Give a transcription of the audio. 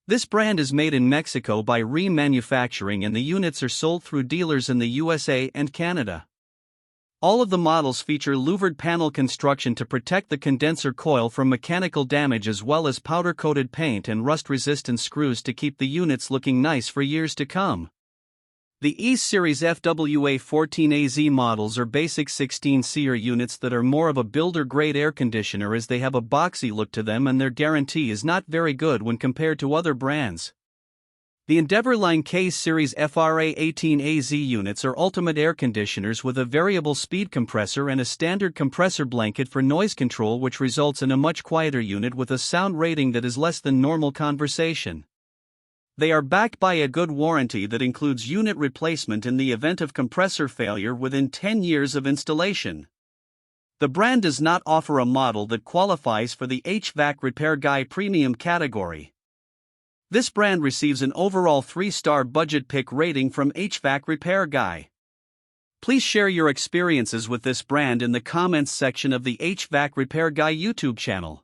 This brand is made in Mexico by remanufacturing, and the units are sold through dealers in the USA and Canada. All of the models feature louvered panel construction to protect the condenser coil from mechanical damage, as well as powder-coated paint and rust-resistant screws to keep the units looking nice for years to come. The E Series FWA14AZ models are basic 16-seer units that are more of a builder-grade air conditioner, as they have a boxy look to them and their guarantee is not very good when compared to other brands. The Endeavor line K Series FRA18AZ units are ultimate air conditioners with a variable speed compressor and a standard compressor blanket for noise control, which results in a much quieter unit with a sound rating that is less than normal conversation. They are backed by a good warranty that includes unit replacement in the event of compressor failure within 10 years of installation. The brand does not offer a model that qualifies for the HvacRepairGuy premium category. This brand receives an overall 3-star budget pick rating from HvacRepairGuy. Please share your experiences with this brand in the comments section of the HvacRepairGuy YouTube channel.